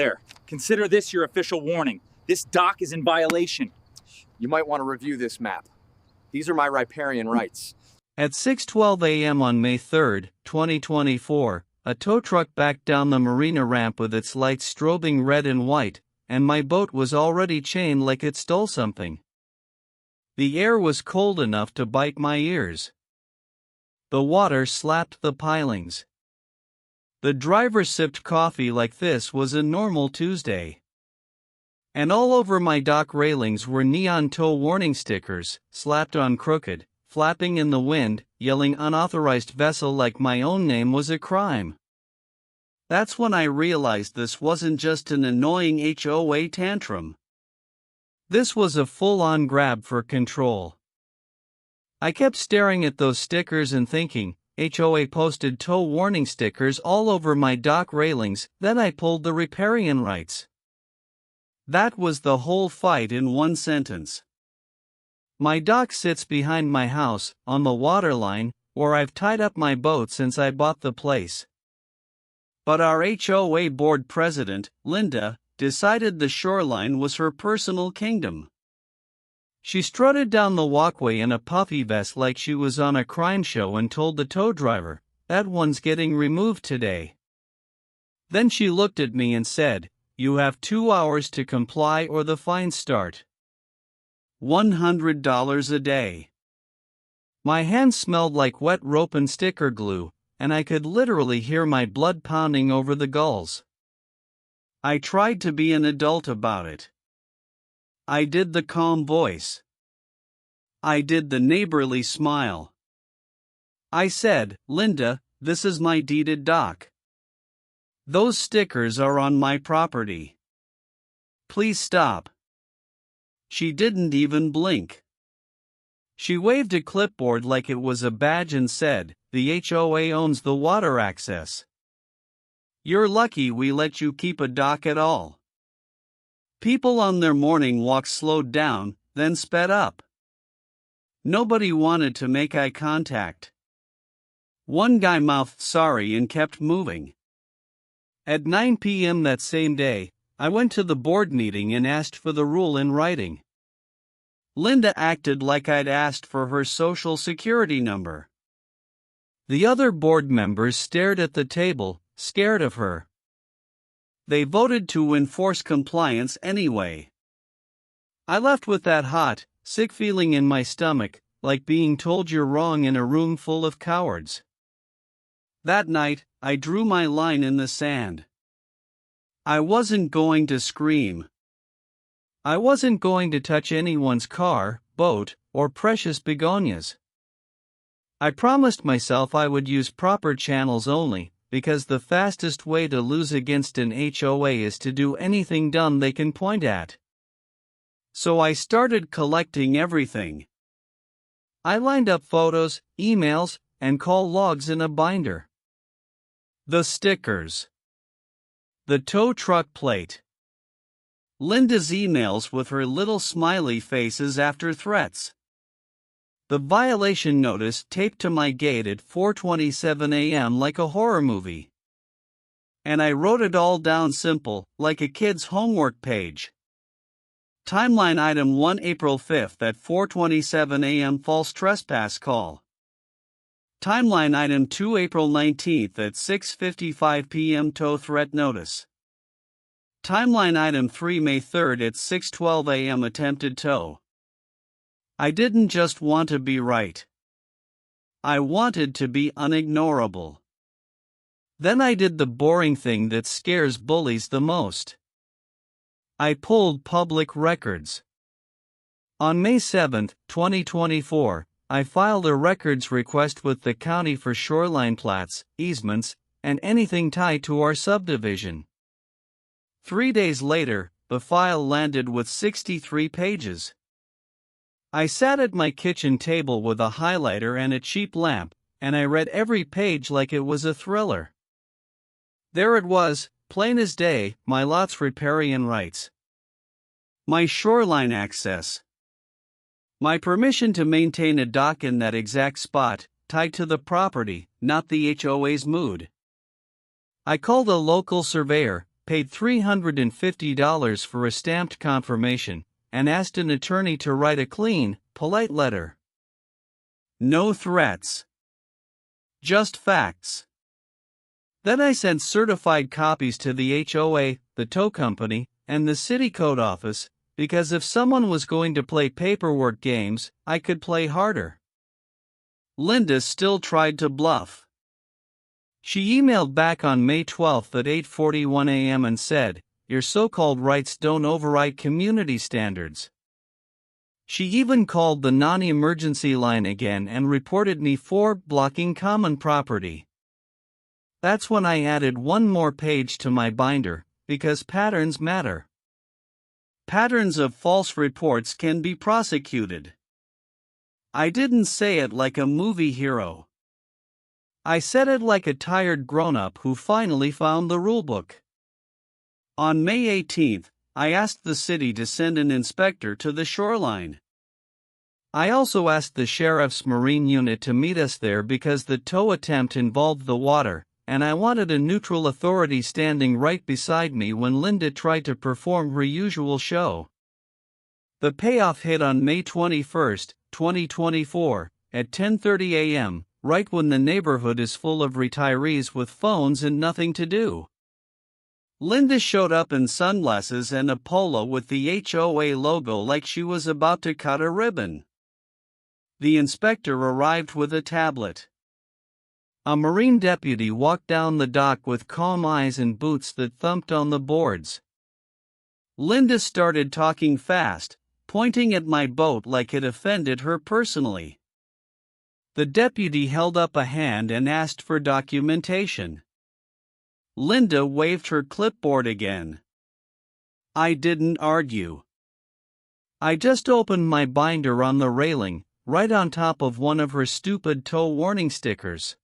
There. Consider this your official warning. This dock is in violation. You might want to review this map. These are my riparian rights. At 6:12 a.m. on May 3, 2024, a tow truck backed down the marina ramp with its lights strobing red and white, and my boat was already chained like it stole something. The air was cold enough to bite my ears. The water slapped the pilings. The driver sipped coffee like this was a normal Tuesday. And all over my dock railings were neon tow warning stickers, slapped on crooked, flapping in the wind, yelling unauthorized vessel like my own name was a crime. That's when I realized this wasn't just an annoying HOA tantrum. This was a full-on grab for control. I kept staring at those stickers and thinking, HOA posted tow warning stickers all over my dock railings, then I pulled the riparian rights. That was the whole fight in one sentence. My dock sits behind my house, on the waterline, where I've tied up my boat since I bought the place. But our HOA board president, Linda, decided the shoreline was her personal kingdom. She strutted down the walkway in a puffy vest like she was on a crime show and told the tow driver, "That one's getting removed today." Then she looked at me and said, "You have 2 hours to comply or the fines start. $100 a day." My hands smelled like wet rope and sticker glue, and I could literally hear my blood pounding over the gulls. I tried to be an adult about it. I did the calm voice. I did the neighborly smile. I said, "Linda, this is my deeded dock. Those stickers are on my property. Please stop." She didn't even blink. She waved a clipboard like it was a badge and said, "The HOA owns the water access. You're lucky we let you keep a dock at all." People on their morning walks slowed down, then sped up. Nobody wanted to make eye contact. One guy mouthed sorry and kept moving. At 9 p.m. that same day, I went to the board meeting and asked for the rule in writing. Linda acted like I'd asked for her social security number. The other board members stared at the table, scared of her. They voted to enforce compliance anyway. I left with that hot, sick feeling in my stomach, like being told you're wrong in a room full of cowards. That night, I drew my line in the sand. I wasn't going to scream. I wasn't going to touch anyone's car, boat, or precious begonias. I promised myself I would use proper channels only, because the fastest way to lose against an HOA is to do anything dumb they can point at. So I started collecting everything. I lined up photos, emails, and call logs in a binder. The stickers. The tow truck plate. Linda's emails with her little smiley faces after threats. The violation notice taped to my gate at 4:27 a.m. like a horror movie. And I wrote it all down simple, like a kid's homework page. Timeline item 1 April 5th at 4:27 a.m. false trespass call. Timeline item 2 April 19th at 6:55 p.m. tow threat notice. Timeline item 3 May 3rd at 6:12 a.m. attempted tow. I didn't just want to be right. I wanted to be unignorable. Then I did the boring thing that scares bullies the most. I pulled public records. On May 7, 2024, I filed a records request with the county for shoreline plats, easements, and anything tied to our subdivision. 3 days later, the file landed with 63 pages. I sat at my kitchen table with a highlighter and a cheap lamp, and I read every page like it was a thriller. There it was, plain as day, my lot's riparian rights. My shoreline access. My permission to maintain a dock in that exact spot, tied to the property, not the HOA's mood. I called a local surveyor, paid $350 for a stamped confirmation, and asked an attorney to write a clean, polite letter. No threats. Just facts. Then I sent certified copies to the HOA, the tow company, and the city code office, because if someone was going to play paperwork games, I could play harder. Linda still tried to bluff. She emailed back on May 12 at 8:41 a.m. and said, "Your so-called rights don't override community standards." She even called the non-emergency line again and reported me for blocking common property. That's when I added one more page to my binder, because patterns matter. Patterns of false reports can be prosecuted. I didn't say it like a movie hero. I said it like a tired grown-up who finally found the rulebook. On May 18, I asked the city to send an inspector to the shoreline. I also asked the sheriff's marine unit to meet us there because the tow attempt involved the water, and I wanted a neutral authority standing right beside me when Linda tried to perform her usual show. The payoff hit on May 21, 2024, at 10:30 a.m., right when the neighborhood is full of retirees with phones and nothing to do. Linda showed up in sunglasses and a polo with the HOA logo like she was about to cut a ribbon. The inspector arrived with a tablet. A marine deputy walked down the dock with calm eyes and boots that thumped on the boards. Linda started talking fast, pointing at my boat like it offended her personally. The deputy held up a hand and asked for documentation. Linda waved her clipboard again. I didn't argue. I just opened my binder on the railing, right on top of one of her stupid tow warning stickers.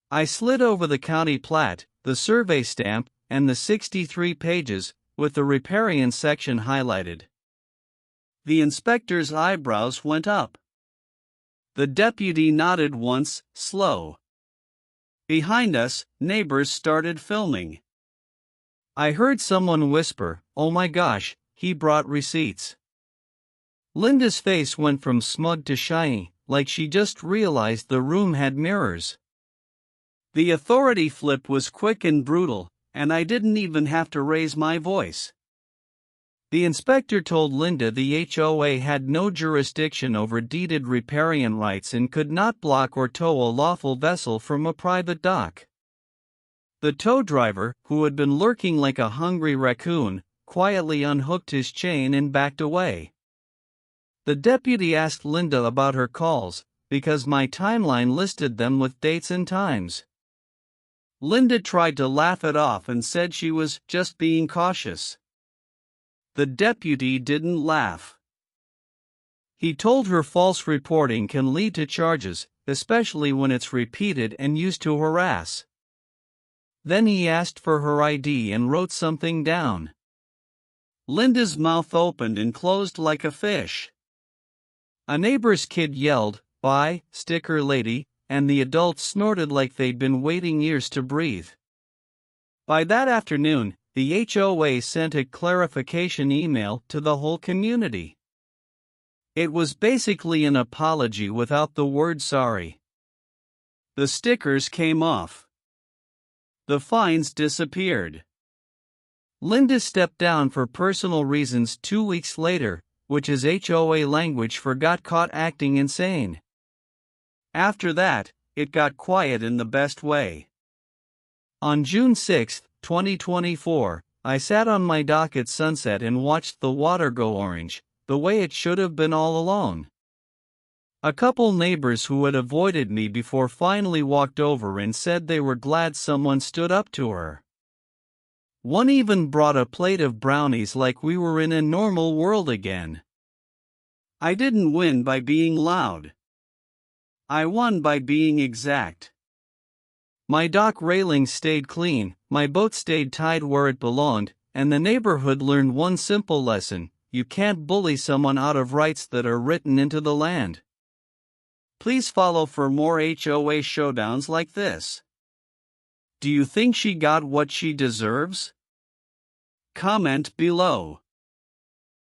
I slid over the county plat, the survey stamp, and the 63 pages, with the Riparian section highlighted. The inspector's eyebrows went up. The deputy nodded once, slow. Behind us, neighbors started filming. I heard someone whisper, "Oh my gosh, he brought receipts." Linda's face went from smug to shiny, like she just realized the room had mirrors. The authority flip was quick and brutal, and I didn't even have to raise my voice. The inspector told Linda the HOA had no jurisdiction over deeded riparian rights and could not block or tow a lawful vessel from a private dock. The tow driver, who had been lurking like a hungry raccoon, quietly unhooked his chain and backed away. The deputy asked Linda about her calls, because my timeline listed them with dates and times. Linda tried to laugh it off and said she was just being cautious. The deputy didn't laugh. He told her false reporting can lead to charges, especially when it's repeated and used to harass. Then he asked for her ID and wrote something down. Linda's mouth opened and closed like a fish. A neighbor's kid yelled, "Bye, sticker lady," and the adults snorted like they'd been waiting years to breathe. By that afternoon, the HOA sent a clarification email to the whole community. It was basically an apology without the word sorry. The stickers came off. The fines disappeared. Linda stepped down for personal reasons 2 weeks later, which is HOA language for got caught acting insane. After that, it got quiet in the best way. On June 6, 2024, I sat on my dock at sunset and watched the water go orange, the way it should have been all along. A couple neighbors who had avoided me before finally walked over and said they were glad someone stood up to her. One even brought a plate of brownies like we were in a normal world again. I didn't win by being loud. I won by being exact. My dock railings stayed clean, my boat stayed tied where it belonged, and the neighborhood learned one simple lesson: you can't bully someone out of rights that are written into the land. Please follow for more HOA showdowns like this. Do you think she got what she deserves? Comment below.